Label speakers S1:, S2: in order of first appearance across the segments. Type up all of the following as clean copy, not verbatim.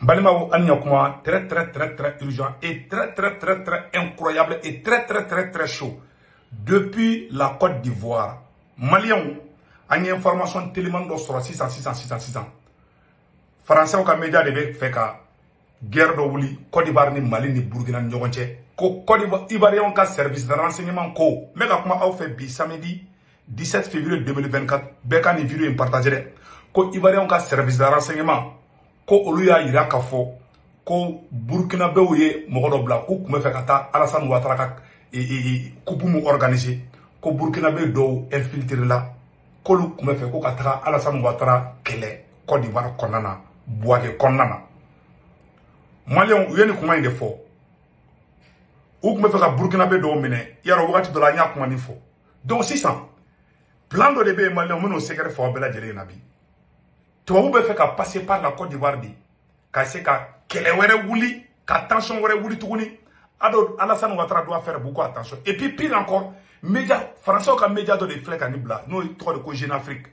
S1: Mbalimao Anyakuma, très urgent et très incroyable et très chaud. Depuis la Côte d'Ivoire, Maliens, une information tellement sur 600. Français au média de fait guerre de Wuli, Côte d'Ivoire ni Mali ni Burkina Nyonche. Côte d'Ivoire ka service de renseignement ko. Mais comme a fait bi samedi 17 février 2024, beka ni vidéo partagé. Côte d'Ivoire ka service de renseignement. Ko olu y'a yira k'a fɔ ko burkinabéw ye mɔgɔ dɔ bila k'u tun bɛ fɛ ka taa Alassane Ouattara ka coupe mu organiser ko burkinabé dɔw infiltré la k'olu tun bɛ fɛ ko ka taga Alassane Ouattara kɛlɛ Côte d'Ivoire kɔnɔna na Bouaké kɔnɔna na Maliens u ye nin kuma in de fɔ u tun bɛ fɛ ka burkinabé dɔw minɛ yarɔ wagati dɔ la an y'a kuma nin fɔ donc sisan plan dɔ de bɛ yen Maliens minnu secret fɔ aw bɛɛ lajɛlen na bi tubabu bɛ fɛ ka passer par la Côte d'Ivoire de ka se ka kɛlɛ wɛrɛ wuli ka tension wɛrɛ wuli tuguni Alassane Ouattara doit faire beaucoup attention et puis pire encore média français ka média dɔ de filɛ ka nin bila n'o tɔgɔ de ko Jeune Afrique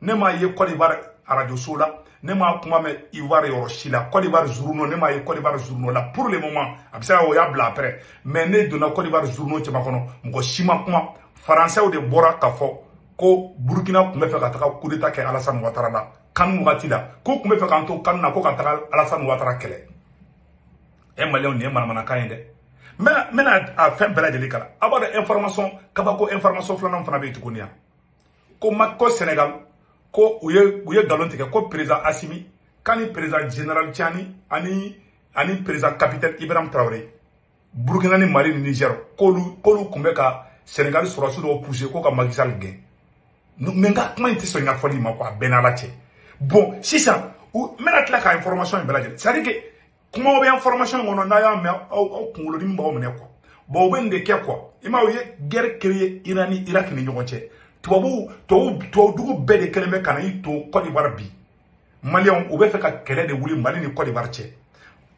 S1: ne m'a ye Côte d'Ivoire radio so la ne m'a kuma mɛn Ivoire yɔrɔ si la Côte d'Ivoire journaux ne m'a ye Côte d'Ivoire journaux la pour le moment a bɛ se ka o y'a bila après mais ne donna Côte d'Ivoire journaux cɛman kɔnɔ mɔgɔ si ma kuma français de bɔra k'a fɔ ko Burkina tun bɛ fɛ ka taga coup d'état kɛ Alassane Ouattara la kanu wagati la ko tun bɛ fɛ k'an to kanu na ko ka taga Alassane Ouattara kɛlɛ e Maliens nin ye manamanakan ye dɛ n bɛna a fɛn bɛɛ lajɛlen kala a b'a dɔn information kabako information filanan fana bɛ yen tuguni yan ko Sénégal ko u ye nkalon tigɛ ko président Assimi k'ani président général Tiani ani président capitaine Ibrahim Traoré Burkina ni Mali ni Niger k'olu tun bɛ ka Sénégal sɔrɔdasi dɔw pousser ko ka Macky Sall gɛn mais n ka kuma in tɛ sɔn ɲɛfɔli ma quoi a bɛɛ n'Ala cɛ bon sisan n bɛna tila ka information in bɛɛ lajɛlen c'est à dire que kumaw bɛ information in kɔnɔ n'a y'a mɛn aw kunkolodimi b'aw minɛ quoi bon u bɛ nin de kɛ quoi i m'a ye u ye guerre créer Iran ni Irak ni ɲɔgɔn cɛ tubabudugu bɛɛ de kɛlen bɛ ka na i to Côte d'Ivoire bi Maliens u bɛ fɛ ka kɛlɛ de wuli Mali ni Côte d'Ivoire cɛ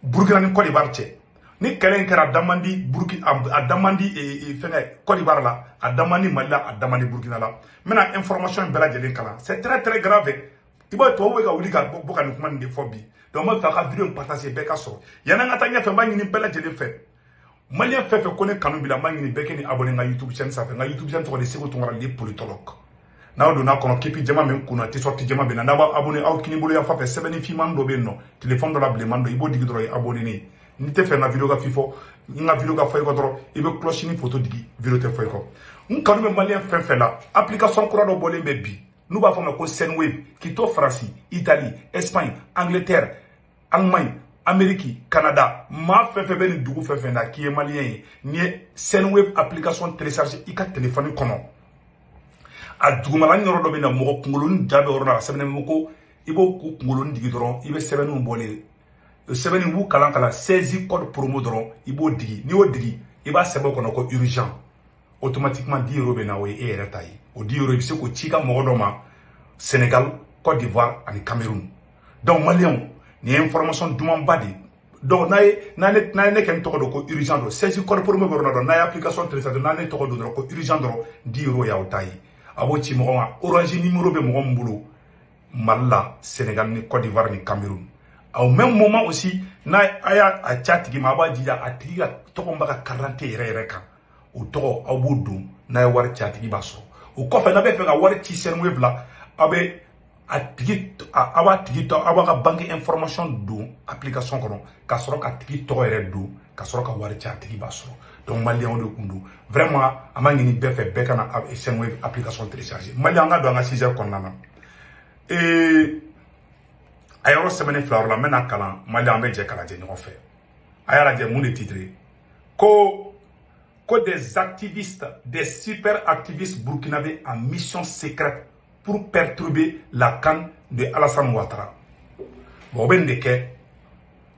S1: Burkina ni Côte d'Ivoire cɛ ni kɛlɛ in kɛra a da man di fɛngɛ Côte d'Ivoire la a da man di Mali la a da man di Burkina la n bɛna information in bɛɛ lajɛlen kalan c'est très grave i b'a ye tubabu bɛ ka wuli ka bɔ ka nin kuma nin de fɔ bi donc n b'a fɛ a ka vidéo in partager bɛɛ ka sɔrɔ yanni an ka taa ɲɛfɛ n b'a ɲini bɛɛ lajɛlen fɛ Maliens fɛn fɛn ko ne kanu b'i la n b'a ɲini bɛɛ kɛ ni abonné n ka YouTube chaîne sanfɛ n ka YouTube chaîne tɔgɔ de Segu Tunkara le politologue n'aw donna kɔnɔ képi jɛma min kunna t-shirt jɛma bɛ na n'a b'a abonné aw kini bolo yan fan fɛ sɛbɛnni finman dɔ bɛ yen nɔ téléphone dɔ la bilenman dɔ i b'o digi dɔrɔn i abonné ne n'i tɛ fɛ n ka vidéo ka fifɔ n ka vidéo ka fɔ i kɔ dɔrɔn i bɛ cloche ni photo digi vidéo tɛ fɔ i kɔ n kanu bɛ Maliens fɛn fɛn la application kura dɔ bɔlen bɛ bi n'u b'a fɔ ma ko Senwave k'i to Faransi Italie Espagne Angleterre Allemagne Amérique Canada maa fɛn fɛn bɛ nin dugu fɛn fɛn na k'i ye Malien ye n'i ye Senwave application télécharger i ka téléphone kɔnɔ a dugumala yɔrɔ dɔ bɛ na mɔgɔ kunkolonin da bɛ yɔrɔ la sɛbɛnnen bɛ ko i b'o kunkolonin digi dɔrɔn i bɛ sɛbɛnninw bɔlen sɛbɛnnin b'u kalan 16 code promo dɔrɔn i b'o digi n'i y'o digi i b'a sɛbɛn o kɔnɔ ko urgent automatiquement 10 € bɛ na o ye e yɛrɛ ta ye o 10 € i bɛ se k'o ci i ka mɔgɔ dɔ ma Sénégal Côte d'Ivoire ani Cameroun donc Maliens nin ye information dumanba de donc n'a ye ne kɛ n tɔgɔ dɔn ko urgent dɔrɔn 16 code promo bɛ yɔrɔ dɔ n'a ye application télécharger n'a ne tɔgɔ dɔn dɔrɔn ko urgent dɔrɔn 10 € y'aw ta ye a b'o ci mɔgɔ ma Orange numéro bɛ mɔgɔ min bolo Mali la Sénégal ni Côte d'Ivoire ni Cameroun au même moment aussi n'a a y'a ci a tigi ma a b'a jija a tigi ka tɔgɔ bɛ ka carte yɛrɛ kan o tɔgɔ aw b'o don n'a ye wari ci a tigi b'a sɔrɔ o kɔfɛ n'a bɛ fɛ ka wari ci Senwave la aw bɛ a b'a tigi tɔ aw b'a ka banque information don application kɔnɔ ka sɔrɔ ka tigi tɔgɔ yɛrɛ don ka sɔrɔ ka wari ci a tigi b'a sɔrɔ donc Maliens de kun don vraiment a ma ɲini bɛɛ fɛ bɛɛ ka na Senwave application télécharger Maliens an ka don an ka 6 heures kɔnɔna na a yɔrɔ sɛbɛnni fila yɔrɔ la n bɛna kalan Maliens an bɛ jɛ kalajɛ ɲɔgɔn fɛ a y'a lajɛ mun de titre ko des activistes des super activistes burkinabés en mission secrète pour perturber la CAN de Alassane Ouattara bon o bɛ nin de kɛ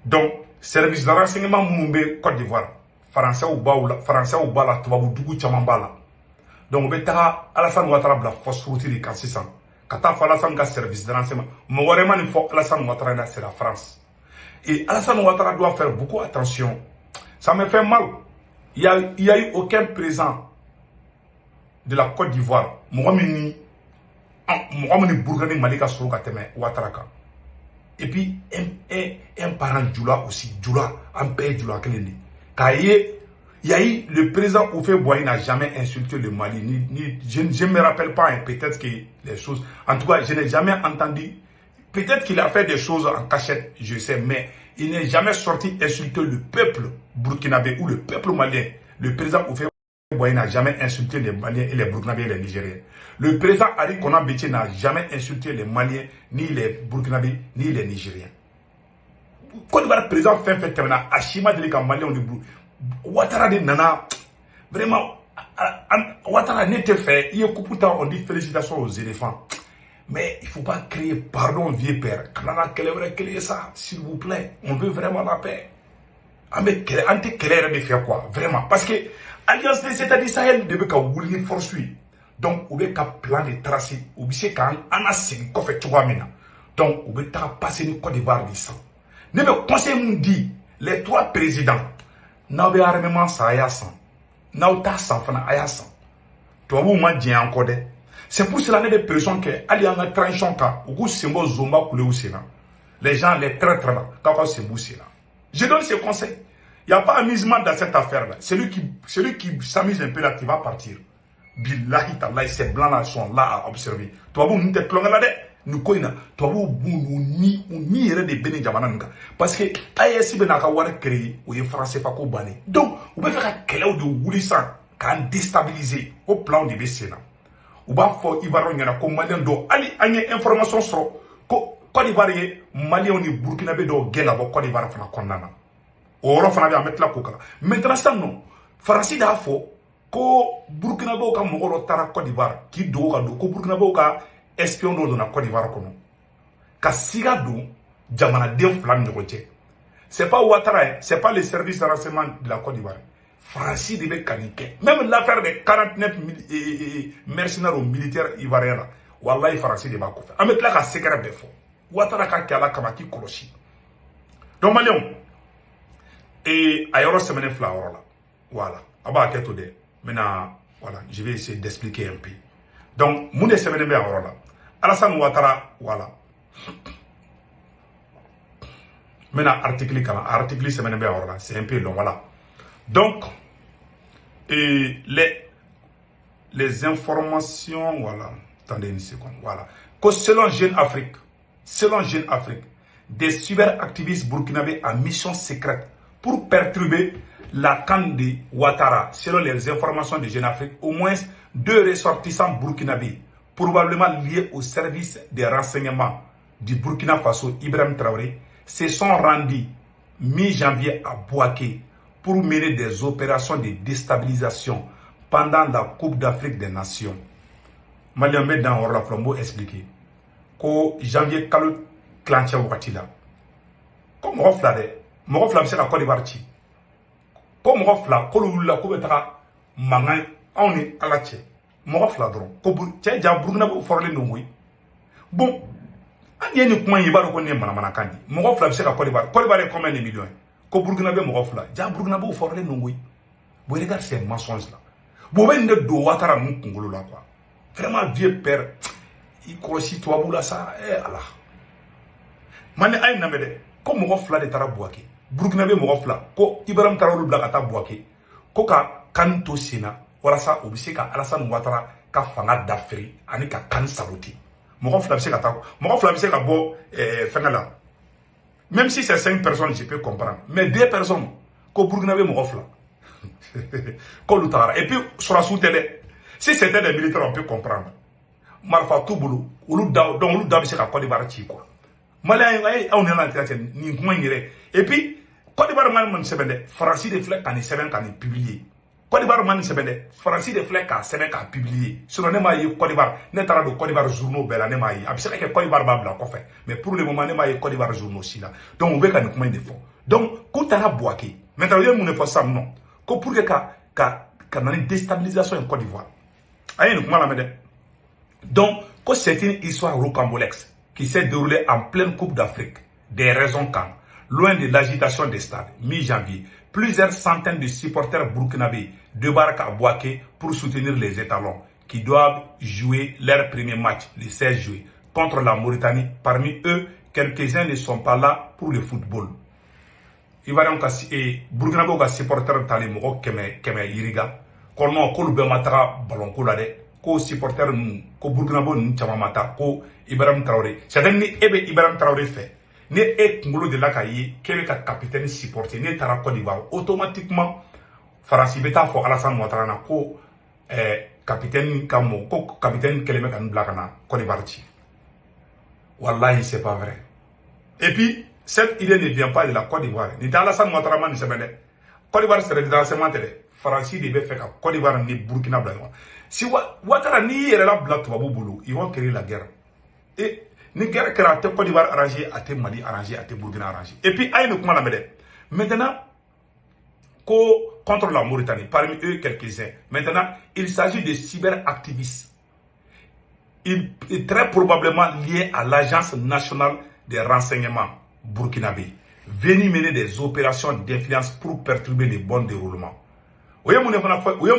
S1: donc service de renseignement minnu bɛ Côte d'Ivoire Français b'a la tubabudugu caman b'a la donc u bɛ taga Alassane Ouattara bila force route de kan sisan ka taa fɔ Alassane ka service de renseignement mɔgɔ wɛrɛ ma nin fɔ Alassane Ouattara ɲɛna c'est la France et Alassane Ouattara doit faire beaucoup attention ça me fait mal il y a eu aucun président de la Côte d'Ivoire mɔgɔ min ni Burkina ni Mali ka surun ka tɛmɛ Ouattara kan et puis un parent Djoula aussi. Djoula, un père Djoula Keleni. Il y a eu le président Oufé Boigny n'a jamais insulté le Mali. Je ne me rappelle pas, hein, peut-être que les choses. En tout cas, je n'ai jamais entendu. Peut-être qu'il a fait des choses en cachette, je sais, mais il n'est jamais sorti insulter le peuple burkinabé ou le peuple malien. Le président Oufé Boigny n'a jamais insulté les Maliens et les Burkinabés et les Nigériens. Le président Ari Konan Bétié n'a jamais insulté les Maliens, ni les Burkinabés, ni les Nigériens. Quand le président fait terminer, Achima de l'État malien, Ouattara de Nana, vraiment, Ouattara n'était fait, il y a on dit félicitations aux éléphants. Mais il ne faut pas crier pardon, vieux père. Quand on a créé ça, s'il vous plaît, on veut vraiment la paix. De faire quoi? Vraiment. Parce que l'Alliance des États du Sahel devait qu'à force. Donc, on veut qu'à plan de tracer, on veut qu'à en assigner qu'on fait tout. Donc, on veut qu'à passer une Côte d'Ivoire du sang. Ne me conseille nous dit, les trois présidents, n'a pas armement ça à sang. N'a pas sans fana à sang. Toi, vous m'en dites encore des. C'est pour cela que des personnes qui allaient en tranchant car ou symbole zomba coulé au Sénat. Les gens les traîtres là, quand c'est boussé là. Je donne ce conseil. Il n'y a pas amusement dans cette affaire là. Celui qui s'amuse un peu là, qui va partir. Billahi ta'ala, ces blancs là sont là à observer. Toi vous nous te plongez là nous koina. Toi vous ni de béni jamana nga. Parce que AES ben aka war créer ou français pas ko bané. Donc, on peut faire quel de woulissant quand déstabiliser au plan de Sénat. Ou ba fo Ivoirien nyana ko malien do ali anye information sur ko Côte d'Ivoire malien ni Burkinabé do gela bo Côte d'Ivoire fana konnana. Oro fana bi mettre la coca. Maintenant ça non. Français da fo ko Burkinabé ka mogolo tara Côte d'Ivoire ki do ka do ko Burkinabé ka espion do na Côte d'Ivoire kono. Ka siga do jamana den flam nyokoche. C'est pas Ouattara, c'est pas les services de renseignement de la Côte d'Ivoire. Francis devait caniquer. Même l'affaire des 49 mercenaires militaires ivoiriens là. Wallahi Francis devait faire. Amet là ka secret de faux. Ouattara ka kala kamaki koloshi. Donc Malion et ayoro semaine flower là. Voilà. Aba keto de. Maintenant voilà, je vais essayer d'expliquer un peu. Donc mon semaine be ayoro là. Alassane Ouattara voilà. Maintenant article semaine be ayoro là, c'est un peu long voilà. Donc, et les informations, voilà, attendez une seconde, voilà. Que selon Jeune Afrique, des cyberactivistes burkinabés en mission secrète pour perturber la canne de Ouattara, selon les informations de Jeune Afrique, au moins 2 ressortissants burkinabés, probablement liés au service des renseignements du Burkina Faso, Ibrahim Traoré, se sont rendus mi-janvier à Bouaké pour mener des opérations de déstabilisation pendant la Coupe d'Afrique des Nations. Maliambe dans Orla Flambeau expliqué qu'au janvier, quand le clanché au Katila, comme Morofla, c'est la Côte d'Ivoire. Comme Morofla, comme la Coupe Mangan, on est à la Tché. Morofla, donc, Tché, Dja Burkina Forlé Nongui. Bon, il y a une coin, il va reconnaître Manamakandi. Morofla, c'est la Côte d'Ivoire. Côte d'Ivoire est combien de millions? Ko Burkinabé Morofla, ja Burkinabé forlé nongui. Vous regardez ces mensonges là. Vous venez de Ouattara mon Congolo là quoi. Vraiment vieux père, il croit toi boula ça, Allah. Mané ay namede, ko Morofla de Tara Bouaké. Burkinabé Morofla, ko Ibrahim Traoré Blakata Bouaké. Ko ka kanto sina, wala sa obiseka Alassane Ouattara ka fanga d'Afrique, ani ka kan saluti. Morofla biseka ta, Morofla biseka bo fengala. Même si c'est 5 personnes, je peux comprendre. Mais 2 personnes, qu'on Burkinabé Morofla. Et puis, sur la sous-télé, si c'était des militaires, on peut comprendre. Marfa Touboulou, donc on doit se faire Côte d'Ivoire, quoi. Malais, on est là, et puis, Côte d'Ivoire, man, Francis de Fleck, quand il s'est publié. Côte d'Ivoire, man, Francis de Fleck, quand il s'est publié. Sur le Nemaï, Côte d'Ivoire, n'est pas de Côte d'Ivoire journaux, Bella Nemaï. Absolument que Côte d'Ivoire, Babla, quoi fait. Mais pour le moment, Nemaï, Côte d'Ivoire journaux aussi là. Donc, on veut qu'on ait combien de fois. Donc, quand on a boaké, maintenant, il y a une fois ça, non. Pour que qu'on ait une déstabilisation en Côte d'Ivoire. Aïe, nous, comment la donc, c'est une histoire rocambolesque qui s'est déroulée en pleine Coupe d'Afrique. Des raisons quand, loin de l'agitation des stades, mi-janvier, plusieurs centaines de supporters burkinabés débarquent à Bouaké pour soutenir les étalons qui doivent jouer leur premier match le 16 juillet contre la Mauritanie. Parmi eux, quelques-uns ne sont pas là pour le football. Ivoirien ka Burkinabé ka supporter tali mɔgɔ kɛmɛ yiriga ko non k'olu bɛɛ ma taga ballon ko la dɛ ko supporter ninnu ko Burkinabé ninnu caman ma taa ko Ibrahim Traoré c'est-à-dire ni e bɛ Ibrahim Traoré fɛ ni e kunkolo de la ka ye k'e bɛ ka capitaine supporter ne taara Côte d'Ivoire automatiquement Faransi bɛ taa fɔ Alassane Ouattara na ko capitaine ka mɔ ko capitaine kɛlen bɛ ka nin bila ka na Côte d'Ivoire ci. Wallahi c'est pas vrai. Et puis cette idée ne vient pas de la Côte d'Ivoire. Ni Alassane Ouattara man ni sɛbɛn dɛ. Côte d'Ivoire c'est le renseignement tɛ dɛ. Faransi de bɛ fɛ ka Côte d'Ivoire ni Burkina bila ɲɔgɔn. Si Ouattara n'i yɛrɛ la bila tubabu bolo, ils vont créer la guerre. Et ni guerre kɛra a tɛ Côte d'Ivoire arrangé, a tɛ Mali arrangé, a tɛ Burkina arrangé. Et puis a ye nin kuma lamɛn dɛ. Maintenant contre la Mauritanie, parmi eux quelques-uns. Maintenant, il s'agit de cyberactivistes. Très probablement liés à l'Agence nationale des renseignements burkinabé, venus mener des opérations d'influence pour perturber le bon déroulement. Vous voyez, mon enfant, vous voyez,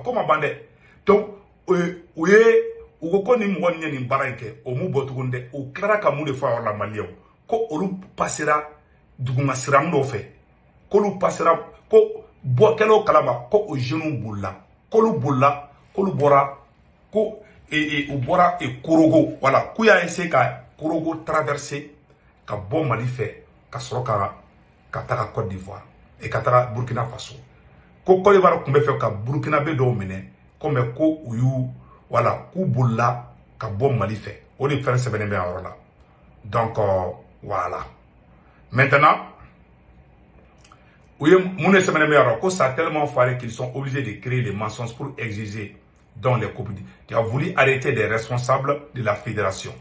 S1: comment bandé. Donc, vous voyez, vous connaissez ni baranke, au mou botugunde, au clara kamou de fois la malien, ko olu passera duguma siram do fait. Kolu passera ko bo kelo kalaba ko o jeune bulla kolu bulla kolu bora ko u bora korogo voilà ku ya essayer ka korogo traverser ka bon Mali fait ka soroka ka taga Côte d'Ivoire et ka taga Burkina Faso ko Côte d'Ivoire kumbe fait ka Burkina be do mene comme ko uyu voilà ku bulla ka bon Mali fait o de faire se benebe là donc voilà maintenant oui, ça a tellement fallu qu'ils sont obligés de créer des mensonges pour exiger dans les copies. Qui a voulu arrêter des responsables de la fédération.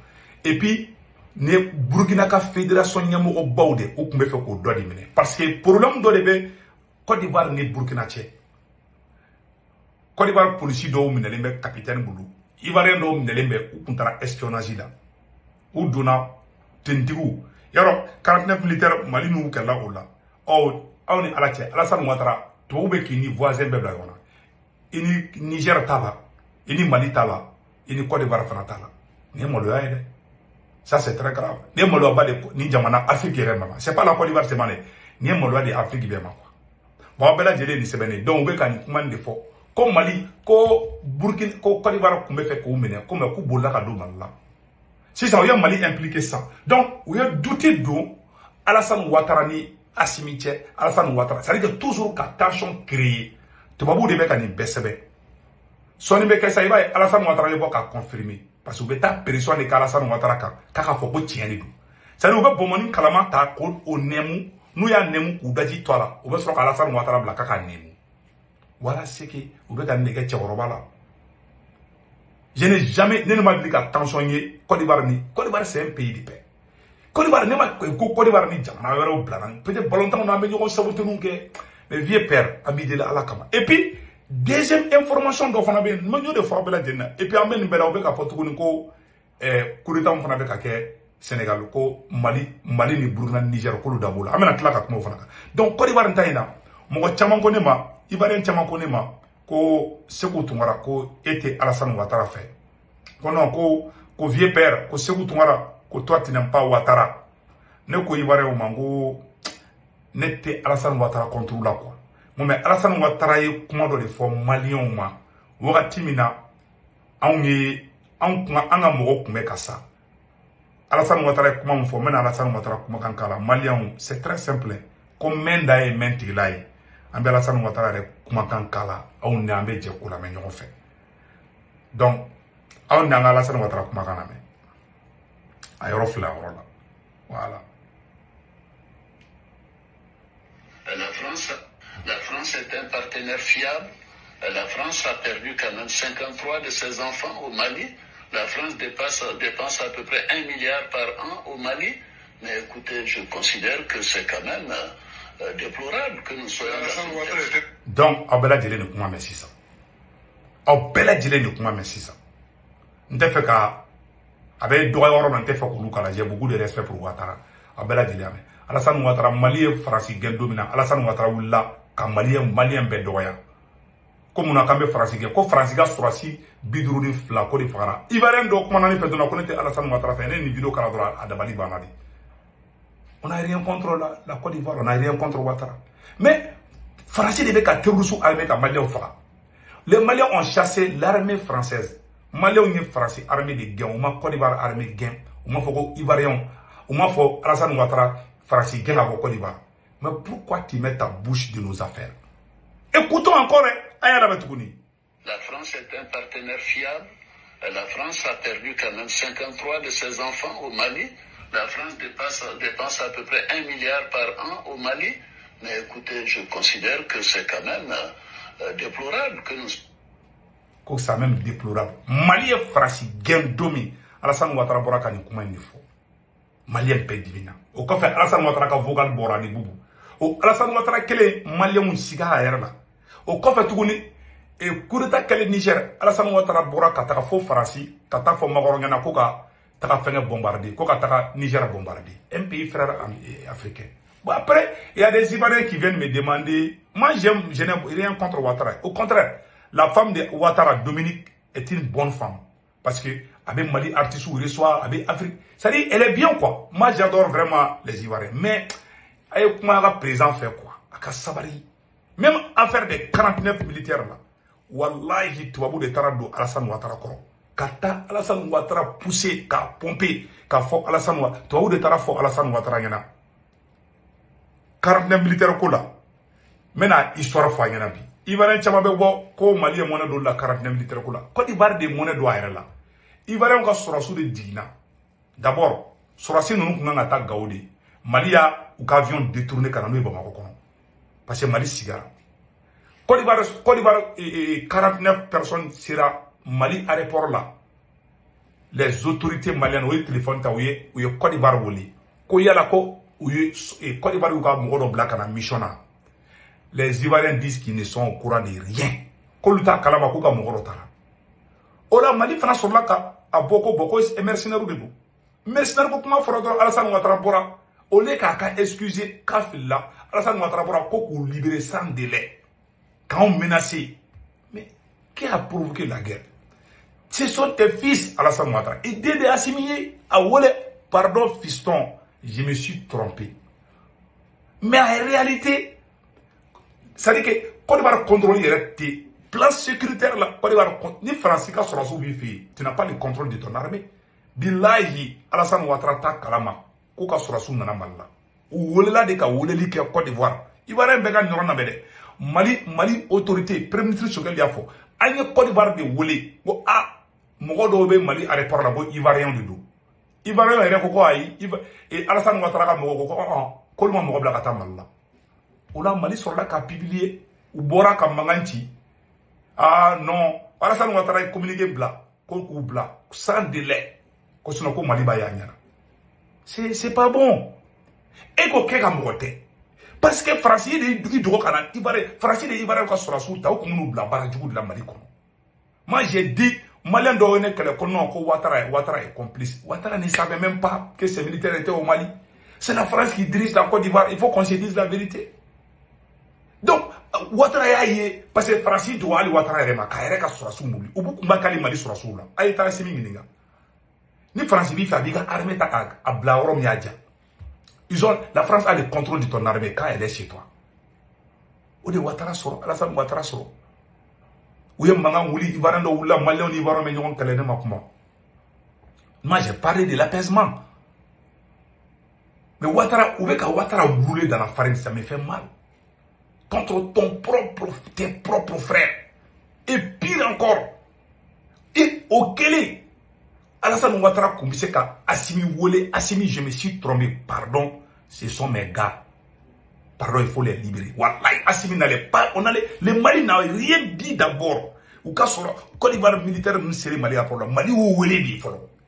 S1: Et puis, ne Burkina ka fédération nyamo baude ou kumbe fait ko do di mine. Parce que problème do lebe Côte d'Ivoire ni Burkina tché. Côte d'Ivoire police do mine lembe capitaine bulu. Ivoirien do mine lembe ou kuntara espionnage là. Ou dona tendigu. Yaro 49 militaires Mali nou kala ou là. Oh aw ni ala cɛ Alassane Ouattara tubabu bɛ k'i ni voisin bɛɛ bila ɲɔgɔn na i ni Niger t'a la i ni Mali t'a la i ni Côte d'Ivoire fana t'a la nin ye maloya ye dɛ ça c'est très grave nin ye maloyaba de ni jamana Afrique yɛrɛ ma c'est pas la Côte d'Ivoire seulement dɛ nin ye maloya de Afrique bɛɛ ma quoi bon aw bɛɛ lajɛlen nin sɛbɛnnen donc u bɛ ka nin kuma nin de fɔ ko Mali ko Burkina ko Côte d'Ivoire kun bɛ fɛ k'u minɛ ko mais k'u bolila ka don Mali la sisan u ye Mali impliqué ça donc u ye douter don Alassane Ouattara ni Assimi Tché, Alassane Ouattara. Ça veut dire toujours qu'à tension créée. Tu vas vous dire que ni BCB. Son numéro que ça y va, Alassane Ouattara est pas confirmé. Parce que vous êtes pression de Alassane Ouattara car faut que tienne les deux. Ça nous va pour mon calama ta code au nemu. Nous y a nemu ou daji toi là. Ou bien sur Alassane Ouattara bla kaka nemu. Voilà ce que vous êtes négé tchoroba là. Je n'ai jamais, ne m'a dit qu'à tension y Côte d'Ivoire ni. Côte d'Ivoire c'est un pays de paix. Côte d'Ivoire, Côte d'Ivoire ni jamana wɛrɛ o bila peut-être balontan na bɛ ɲɔgɔn sabotenu kɛ mais vieux père an b'i deli ala kama et puis deuxième information dɔ fana bɛ yen ma ɲɔ de fɔ a bɛɛ lajɛlen na et puis an bɛ nin bɛɛ la o bɛ ka fɔ tuguni ko coup d'état fana bɛ ka kɛ Sénégal ko Mali ni Burkina Niger k'olu dab'o la an bɛna tila ka kuma o fana kan donc Côte d'Ivoire ta in na mɔgɔ caman ko ne ma Ivoirien caman ko ne ma ko Sékou Tounkara ko e tɛ Alassane Ouattara fɛ ko non ko vieux père ko Sékou Tounkara ko toi tu n'aimes pas Ouattara ne ko Ivoirien ma ko ne tɛ Alassane Ouattara contre la quoi mais Alassane Ouattara ye kuma dɔ de fɔ Maliens ma wagati min na an ka mɔgɔ kun bɛ ka sa Alassane Ouattara ye kuma min fɔ n bɛna Alassane Ouattara kumakan k'a la Maliens c'est très simple ko mɛn da ye mɛn tigila ye an bɛ Alassane Ouattara yɛrɛ kumakan k'a la aw ni an bɛ jɛ ko lamɛn ɲɔgɔn fɛ donc aw ni an ka Alassane Ouattara kumakan lamɛn a yɔrɔ fila yɔrɔ la voilà.
S2: La France est un partenaire fiable. La France a perdu quand même 53 de ses enfants au Mali. La France dépense à peu près 1 milliard par an au Mali. Mais écoutez, je considère que c'est quand même déplorable que nous soyons dans
S1: donc, aw bɛɛ lajɛlen de kuma mɛn sisan. Aw bɛɛ lajɛlen de kuma mɛn sisan. N tɛ fɛ ka a bɛ dɔgɔ yɔrɔ min n tɛ fɛ k'olu kala j'ai beaucoup de respect pour Ouattara. Aw bɛɛ lajɛlen y'a mɛn. Alassane Ouattara Mali ye Faransi gɛn don min na Alassane Ouattara wulila ka Malien bɛɛ dɔgɔya. Ko mun na k'an bɛ Faransi gɛn ko Faransi ka sɔrɔdasi 52 ko de fagara. Ivoirien dɔ kumana ne fɛ dɔrɔn ko ne tɛ Alassane Ouattara fɛ ne ye nin vidéo kala dɔrɔn a dabali banna de. On n'a rien contre la Côte d'Ivoire, on n'a rien contre Ouattara. Mais, Français devait qu'à terroriser l'armée qu'à Maliens fera. Les Maliens ont chassé l'armée française. Maliens ont Français, armée de gain. On m'a Côte d'Ivoire, armée de gain. On m'a fait Ivoirien. On m'a fait Alassane Ouattara, Français, gain à Côte d'Ivoire. Mais pourquoi tu mets ta bouche de nos affaires? Écoutons encore,
S2: La France est un partenaire fiable. La France a perdu quand même 53 de ses enfants au Mali. La France dépense à peu près 1 milliard par an au Mali. Mais écoutez, je considère que c'est quand même déplorable que nous...
S1: C'est même déplorable. Mali est Français, gain domi. Alassane Ouattara bora kani kuma ni fo. Mali est paix divina. Au fait, Alassane Ouattara ka vocal bora ni boubou. Au Alassane Ouattara kele Mali moun siga ayerla. Au fait, tuguni et coup d'état kele Niger, Alassane Ouattara bora kataka fo Français, kataka fo Magorongana koka taka fenge bombarder, koka taka Niger bombarder. Un pays frère africain. Bon après, il y a des Ivoiriens qui viennent me demander, moi je n'ai rien contre Ouattara. Au contraire, la femme de Ouattara, Dominique, est une bonne femme. Parce que, avec Mali, artiste ou reçoit, avec Afrique, c'est-à-dire, elle est bien quoi. Moi j'adore vraiment les Ivoiriens. Mais, avec moi, la présent fait quoi? Aka Sabari. Même affaire des 49 militaires là. Wallahi, tu vas vous de Tarado, Alassane Ouattara koro. Kata Alassane Ouattara poussé, ka pompé, ka fo Alassane Ouattara. Tu vas vous de Tarafo Alassane Ouattara yana. 49 militaires ko la. Maintenant, histoire fa yana bi. Ivoirien chama be bo ko Mali e mona do la 49 militaires ko la. Côte d'Ivoire de mona do ayre la. Ivoirien ka surasu de digna. D'abord, surasi nous nga ta gaudi. Mali a ou avion détourné kana no Bamako kono. Parce que Mali sigara. Côte d'Ivoire 49 personnes sera Mali aéroport là. Les autorités maliennes ont téléphone ta ou Côte d'Ivoire woli. Ko yala ko ou Côte d'Ivoire ou ka mogo black na mission na. Les Ivoiriens disent qu'ils ne sont au courant de rien. Ko luta kalama ko ka mogo tara. Ola Mali fana sur la ka a boko est mercenaire de bo. Mercenaire ko kuma foro do Alassane Ouattara bora. Olé ka excuser ka filla Alassane Ouattara bora ko ko libérer sans délai. Quand on menacé. Mais qui a provoqué la guerre? Ce sont tes fils, Alassane Ouattara. Et dès de assimiler à Wole, pardon fiston, je me suis trompé. Mais en réalité, ça dit que Côte d'Ivoire contrôle tes plans sécuritaires là, Côte d'Ivoire, ni Français qui sont sous wifi, tu n'as pas le contrôle de ton armée. Billahi, Alassane Ouattara ta kalama, koka surasu nana malla. Ou Wole là de ka Wole li ke Côte d'Ivoire. Ivoirien bega nyoron na bede. Mali autorité, premier ministre Choguel Diafo, agne Côte d'Ivoire de Wole. Bo a mogo do be Mali aéroport là bo Ivoirien de do. Ivoirien ere ko ayi et Alassane Ouattara ka mogo ko kolma mogo bla kata malla. Ola Mali sur la ka publier ou bora ka manganti. Ah non, Alassane Ouattara est communiqué bla, ko bla sans délai. Ko sino ko Mali ba ya nyana. C'est pas bon. Et ko ke ka mogo te. Parce que Français de Dogo Kana, Français de Ivoire ka surasu ta ko munu bla bara jugu de la Mali kono. Moi j'ai dit Malien doit que le non ko Ouattara est complice. Ouattara ne savait même pas que ces militaires étaient au Mali. C'est la France qui dirige la Côte d'Ivoire, il faut qu'on se dise la vérité. Donc Ouattara yaye parce que Français doit aller Ouattara rema ka ka surasu muli. Ubu kumba kali Mali surasu la. Ay ta simi nginga. Ni France bi fa biga armée ta a bla orom yaja. La France a le contrôle de ton armée quand elle est chez toi. Ou de Ouattara soro, Alassane Ouattara soro. Ou y'a mangan ouli, Ivoirien do oula, Malien Ivoirien mais y'ont calé ma kuma. Moi j'ai parlé de l'apaisement. Mais Ouattara, ou ka Ouattara rouler dans la farine, ça me fait mal. Contre tes propres frères. Et pire encore. Et au Kélé. Alassane Ouattara commençait qu'à Assimi Wole, Assimi, je me suis trompé, pardon, ce sont mes gars. Pardon, il faut les libérer. Wallahi, Assimi n'allait pas, les Mali n'avaient rien dit d'abord. Ou quand sur Côte d'Ivoire militaire, nous serions Mali à problème. Mali ou Wole dit,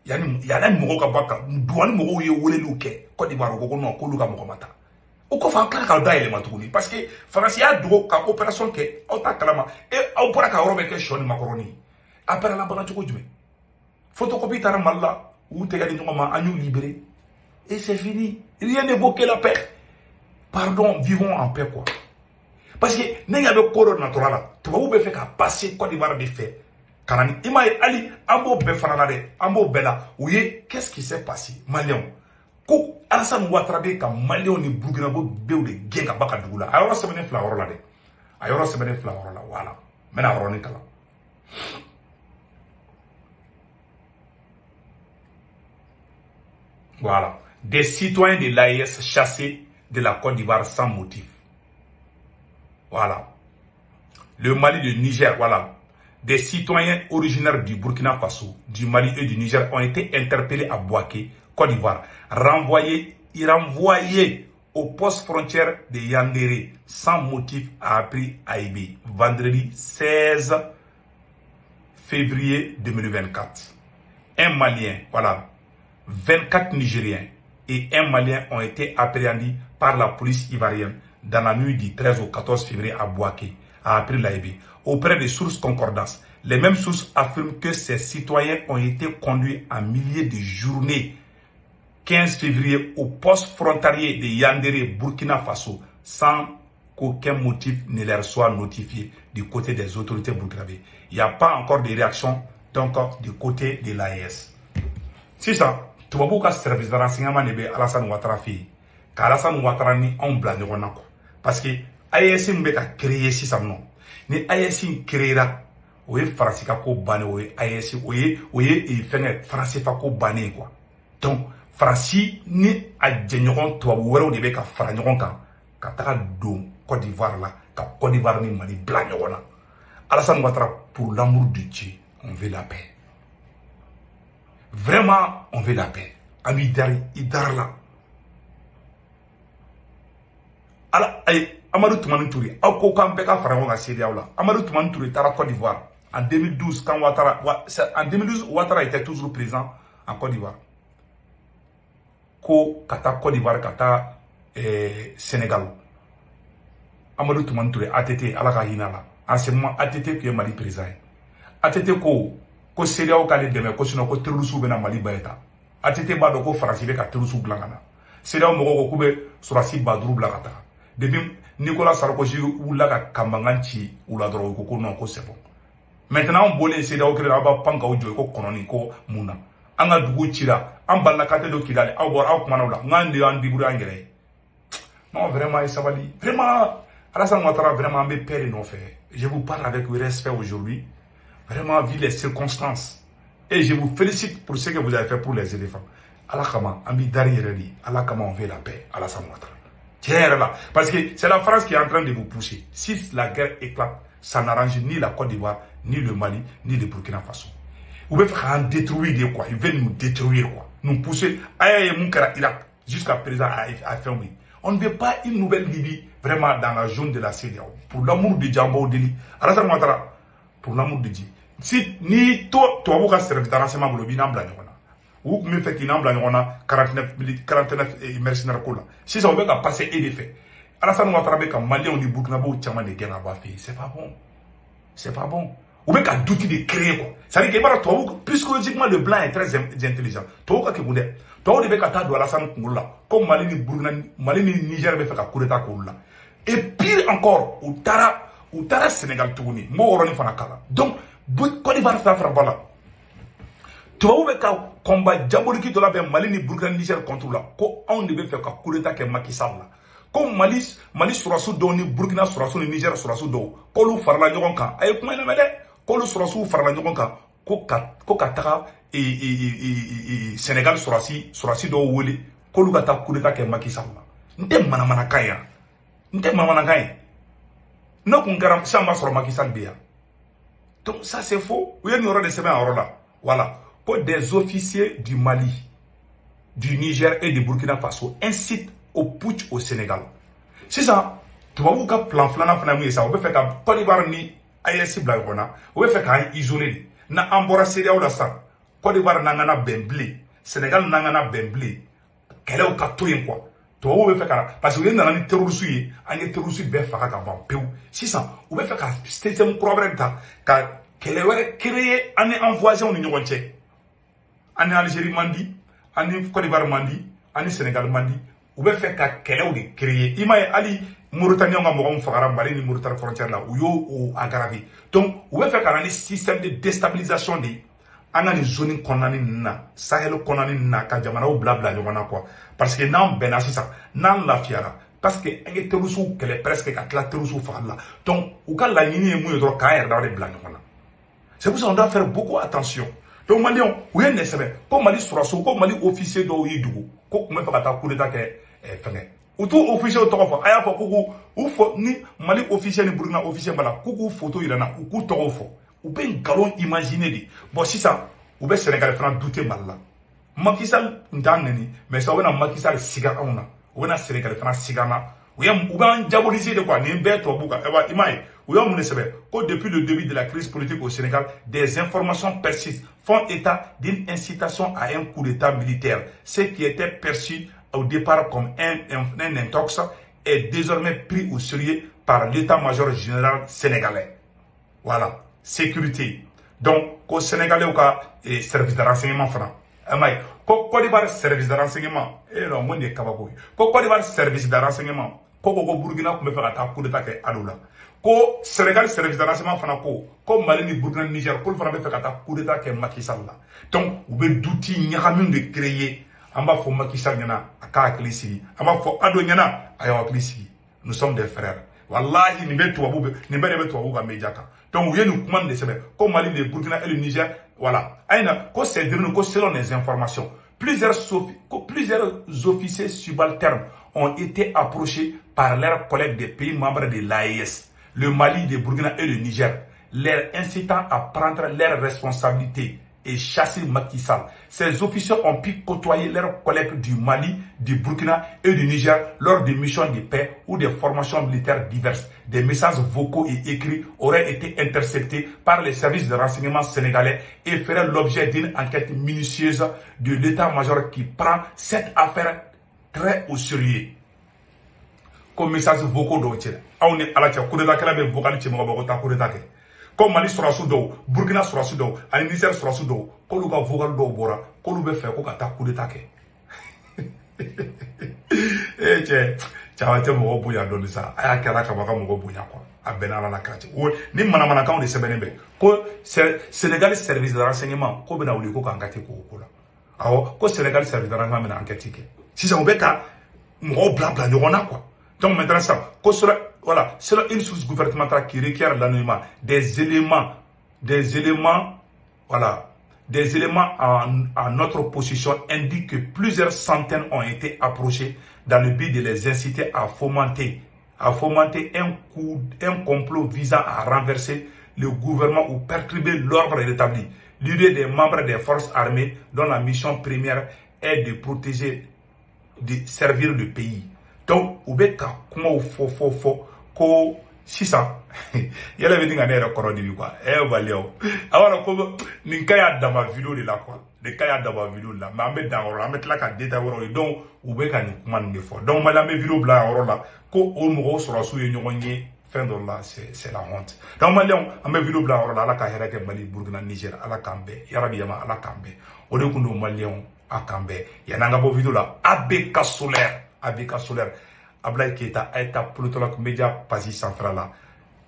S1: il y a un mot qui baka, douane mot ou Wole louké, Côte d'Ivoire, ou non, Koluga Mokomata. Ou qu'on fait un claque à les matouni, parce que France y a deux opérations qui ont ta calama, et on pourra qu'à remettre Choni Macaroni. Après la bonne chose, photocopie Taramalla, ou t'es allé à nous libérer. Et c'est fini. Rien n'évoquait la paix. Pardon, vivons en paix, quoi. Parce que, n'y a pas de naturel. Tu vas où faire qu'à passer Côte d'Ivoire de fait. Car, il m'a Ali, Ambo Befanade, Ambo Bella, oui, qu'est-ce qui s'est passé? Malion. ko Alassane Ouattara be ka Maliens ni Burkinabé bew de gen ka baka dugula a yoro semaine fla woro la de a yoro semaine fla woro la wala mena woro ni kala voilà des citoyens de l'AES chassés de la Côte d'Ivoire sans motif. Voilà. Le Mali, le Niger, voilà. Des citoyens originaires du Burkina Faso, du Mali et du Niger ont été interpellés à Bouaké, Côte d'Ivoire, renvoyés au poste frontière de Yandéré sans motif, a appris AIB vendredi 16 février 2024. Un Malien, voilà, 24 Nigériens et un Malien ont été appréhendés par la police ivoirienne dans la nuit du 13 au 14 février à Bouaké, a appris l'AIB. Auprès des sources concordances, les mêmes sources affirment que ces citoyens ont été conduits en milliers de journées 15 février au poste frontalier de Yandéré, Burkina Faso, sans qu'aucun motif ne leur soit notifié du côté des autorités burkinabées. Il n'y a pas encore de réaction donc du côté de l'AES. C'est ça. Tu vas voir que le service de renseignement de Alassane Ouattara fait. Alassane Ouattara ni on blâme quoi. Parce que AES n'a créé si ça non. Ni AES créera, oui français ko bané oui AES oui fait français ko bané quoi. Donc français ni a djenyogon to wéro de be ka fara nyogon kan ka taka don Côte d'Ivoire là, ka Côte d'Ivoire ni Mali blâme na. Alassane Ouattara, pour l'amour de Dieu, on veut la paix. Vraiment, on veut la paix. Ami Dari, Idarla. Alors, Amadou Toumani Touré, Amadou Toumani Touré, Tara Côte d'Ivoire. En 2012, quand Ouattara était toujours présent en Côte d'Ivoire. Kata Côte d'Ivoire, Kata Sénégal. Amadou Toumani Touré, ATT, Alaka Hinala. En ce moment, ATT qui est Mali présent. ATT ko CEDEAO k'ale dɛmɛ ko sinon ko terroristes bɛna Mali ba eta ATT b'a dɔn ko Faransi bɛ ka terroristes dilan ka na CEDEAO mɔgɔw ko k'u bɛ sɔrɔdasi 5000 bila ka taga depuis Nicolas Sarkozy wulila ka mankan ci u la dɔrɔn u ko non ko c'est bon maintenant an bɔlen CEDEAO kelen aw b'a pan k'aw jɔ ko kɔnɔni ko mun na an ka dugu cira an balila kate dɔ Kidali aw bɔra aw kumana o la n de y'an débrouiller an yɛrɛ ye non vraiment sabali vraiment Alassane Ouattara vraiment an bɛ paix de nɔfɛ je vous parle avec respect aujourd'hui. Vraiment, vu les circonstances. Et je vous félicite pour ce que vous avez fait pour les éléphants. Allah kama, ambi dari yereli. Allah kama, on veut la paix. Alassane Ouattara. Tiens là. Parce que c'est la France qui est en train de vous pousser. Si la guerre éclate, ça n'arrange ni la Côte d'Ivoire, ni le Mali, ni le Burkina Faso. Vous pouvez faire en détruire quoi. Ils veulent nous détruire quoi. Nous pousser. Aïe, Moukara, Irak. Jusqu'à présent, a fermé. On ne veut pas une nouvelle Libye vraiment dans la zone de la CEDEAO. Pour l'amour de Djambo Deli. Alassane Ouattara. Pour l'amour de Dieu. Si ni toi tu as service de renseignement bolo bina bla nyona ou me fait qu'il bla nyona 49 mercenaires ko la si ça on veut passer et des faits Alassane Ouattara be ka Malien ni Burkinabé chama de guerre ba fait c'est pas bon ou be ka douter de créer quoi ça veut dire que toi psychologiquement le blanc est très intelligent toi ka ke bunde toi de be ka ta do Alassane Kungula comme Mali ni Burkina Mali ni Niger be fait ka coup d'état ko la et pire encore ou tara Sénégal tuguni mo woroni fana kala donc Côte d'Ivoire fait faire voilà. Tu vas ouvrir un combat diabolique de la paix Mali ni Burkina Niger contre là. Ko on devait faire un coup d'état que Macky Sall là. Comme Mali surasu do ni Burkina surasu ni Niger surasu do. Ko lu farla nyogon kan. Ay kuma na mede. Ko lu surasu farla nyogon kan. Ko kataka Sénégal surasi do wole. Ko lu kata coup d'état que Macky Sall là. Nte mana kaya. Non qu'on garam samba sur Macky Sall bia. Donc ça c'est faux. Il y a une erreur de semaine en là. Voilà. Que des officiers du Mali, du Niger et du Burkina Faso incitent au putsch au Sénégal. C'est ça. Tu vas voir que plan flan ça. On peut faire qu'un Côte d'Ivoire ni AES blairona. On peut faire qu'un isolé. Na ambora CEDEAO la ça. Côte d'Ivoire n'angana bemblé. Sénégal n'angana bemblé. Quel est le cas quoi? Tu vas voir faire parce que vous avez des terroristes, des terroristes qui faire un si ça, vous pouvez faire un système problème qu'elle est créé en envoyant au Union tchèque. En Algérie mandi, en Côte d'Ivoire mandi, en Sénégal mandi, vous pouvez faire qu'elle est créé. Il m'a ali Mauritanie on a mouru fagara Mali ni Mauritanie frontière là où yo ou aggravé. Donc vous pouvez faire un système de déstabilisation de anga ni zone konani na Sahel konani na ka jamana ou blabla ɲɔgɔn quoi parce que n'an bɛnna sisan n'an lafiyara parce que an ye terroriste kɛlɛ presque ka tila terroriste fagali la donc u ka laɲini ye mun ye dɔrɔn k'an yɛrɛ dama de bila ɲɔgɔn na c'est pour ça on doit faire beaucoup attention donc Maliens u ye nin sɛbɛn ko Mali sɔrɔsiw ko Mali officier dɔw y'i dogo ko tun bɛ fɛ ka taa coup d'état kɛ fɛngɛ u t'u officier tɔgɔ fɔ a y'a fɔ ko k'u fɔ ni Mali officier ni Burkina officier b'a la k'u photo yirɛ n na u k'u tɔgɔw fɔ u bɛ nkalon imaginer de bon sisan u bɛ Sénégal fana douter Mali la Macky Sall n t'a nɛni mais sisan u bɛna Macky Sall siga anw na u bɛna Sénégal fana siga an na u b'an diaboliser de quoi nin bɛɛ tubabu kan i m'a ye u y'a mun de sɛbɛn ko depuis le début de la crise politique au Sénégal des informations persistent font état d'une incitation à un coup d'état militaire ce qui était perçu au départ comme un intox est désormais pris au sérieux par l'état-major général sénégalais. Voilà, sécurité. Donc, qu'au Sénégalais ou qu'à service de renseignement franc. Côte d'Ivoire service de renseignement. Eh non, moi, n'est kabako. Côte d'Ivoire service de renseignement. Côte Burkina, comme faire un coup d'état à Adoula. Ko Sénégal service de renseignement fana ko Mali ni Burkina Niger ko fana be fe ka ta coup d'état ke Macky Sall la donc u be douti ñaxamin de créer an b'a fɔ Macky Sall ɲɛna a ka hakili sigi an b'a fɔ Ado ɲɛna a y'a hakili sigi nous sommes des frères wallahi nin bɛ de bɛ tubabu ka média kan donc u ye nin kuma de sɛbɛn ko Mali le Burkina et le Niger voilà ayina ko c'est dire ko selon les informations plusieurs officiers subalternes ont été approchés par leurs collègues des pays membres de l'AES, le Mali, le Burkina et le Niger, leur incitant à prendre leurs responsabilités et chasser Macky Sall. Ces officiers ont pu côtoyer leurs collègues du Mali, du Burkina et du Niger lors de missions de paix ou des formations militaires diverses. Des messages vocaux et écrits auraient été interceptés par les services de renseignement sénégalais et feraient l'objet d'une enquête minutieuse de l'état-major qui prend cette affaire très au sérieux. Comme message vocaux d'Otier. On est à la coup de la calme vocal de Mabota coup de taquet. Comme Mali sera sous d'eau, Burkina sera sous d'eau, Niger sera sous d'eau, Koluga vocal d'eau bora, Kolube fait qu'à coup de taquet. Eh, tu as été mon bouillard de ça. A kɛra kaba ka mɔgɔ bonya quoi a bɛnna ala la kati o ni manamanakanw de sɛbɛnnen bɛ ko Sénégal service de renseignement ko bɛna wuli ko ka enquête ko ko la awɔ ko Sénégal service de renseignement bɛna enquête kɛ sisan u bɛ ka mɔgɔw bila ɲɔgɔn na quoi donc maintenant ça ko voilà c'est une source gouvernementale qui requiert l'anonymat des éléments voilà des éléments à notre position indiquent que plusieurs centaines ont été approchés dans le but de les inciter à fomenter un complot visant à renverser le gouvernement ou perturber l'ordre établi. L'idée des membres des forces armées dont la mission première est de protéger, de servir le pays. Donc, ou be ka kuma fo ko sisan yala be dinga ne yɛrɛ kɔrɔ dibi quoi Valio awara ko nin ka ya dama vidéo de la quoi de ka ya dama vidéo de la mais an bɛ dan yɔrɔ la an bɛ tila ka détail wɛrɛw ye donc u bɛ ka nin kuma nin de fɔ donc Mali an bɛ vidéo bila yɔrɔ la ko o mɔgɔw sɔrɔsiw ye ɲɔgɔn ye fɛn dɔ la c'est la honte donc Maliens an bɛ vidéo bila yɔrɔ la Ala ka hɛrɛ kɛ Mali Burkina Niger Ala k'an bɛɛ yarabi yama Ala k'an bɛɛ o de kun do Maliens a k'an bɛɛ yan'an ka bɔ vidéo la ABK Solaire Ablaye Keita a été politologue média page centrale la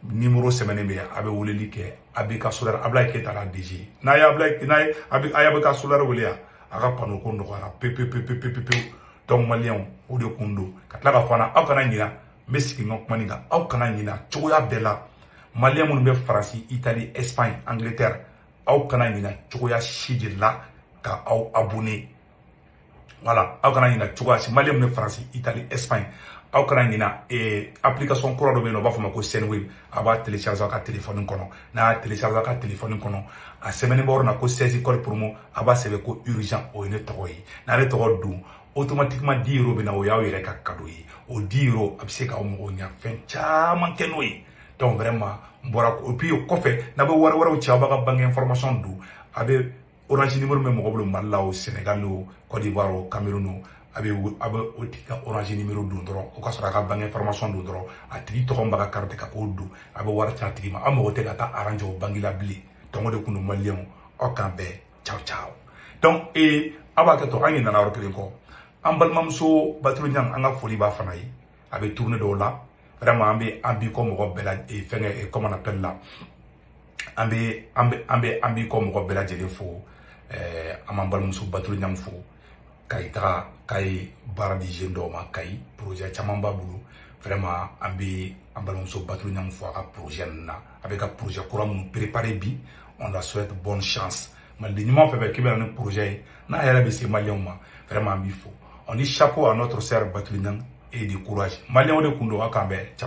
S1: numéro semaine be a bɛ weleli kɛ ABK Solaire Ablaye Keita la DG n'a ye ABK Solaire wele a ka pano ko nɔgɔyara pepepepepepepewu donc Maliens o de kun do ka tila ka fɔ an na aw kana ɲina n bɛ sigi n ka kuma nin kan aw kana ɲina cogoya bɛɛ la Maliens minnu bɛ Faransi Italie Espagne Angleterre aw kana ɲina cogoya si de la ka aw abonné voilà aw kana ɲina cogoya si Maliens minnu bɛ Faransi Italie Espagne aw kana ɲina application kura dɔ bɛ yen nɔ u b'a fɔ ma ko Senweb a b'a télécharger a ka téléphone kɔnɔ n'a y'a télécharger a ka téléphone kɔnɔ a sɛbɛnnen bɛ yɔrɔ la ko 16 code promo a b'a sɛbɛn ko urgent o ye ne tɔgɔ ye n'ale tɔgɔ don automatiquement 10 € bɛ na o y'aw yɛrɛ ka cadeau ye o 10 € a bɛ se k'aw mago ɲa fɛn caman kɛ n'o ye donc vraiment n bɔra et puis o kɔfɛ n'a bɛ wari wɛrɛw ci aw b'a ka banque information don a bɛ orange numéro bɛ mɔgɔ bolo Mali la o Sénégal o Côte d'Ivoire o Cameroun o a bɛ o tigi ka orange numéro don dɔrɔn o ka sɔrɔ a ka banque information don dɔrɔn a tigi tɔgɔ b'a ka carte ka k'o don a bɛ wari ci a tigi ma aw mago tɛ ka taa arranger o banque la bilen donc o de kun do Maliens aw k'an bɛɛ ciao donc aw b'a kɛ to an ɲinana yɔrɔ kelen kɔ an balimamuso Batulu Ɲang an ka foli b'a fana ye a bɛ tourner dɔw la vraiment an bi kɔ mɔgɔ bɛɛ la fɛngɛ comment on appelle la ambi ko mo bela jele fo amambal musu batul nyam fo kay ta kay baradi jendo ma kay projet chamamba bulu vraiment ambi ambal musu batul nyam fo ka projet na avec un projet courant préparé bi on la souhaite bonne chance mal de nyuma fait que ben projet na yala be se malien ma vraiment ambi fo on dit chapeau à notre sœur batul nyam et du courage malien de kundo akambe.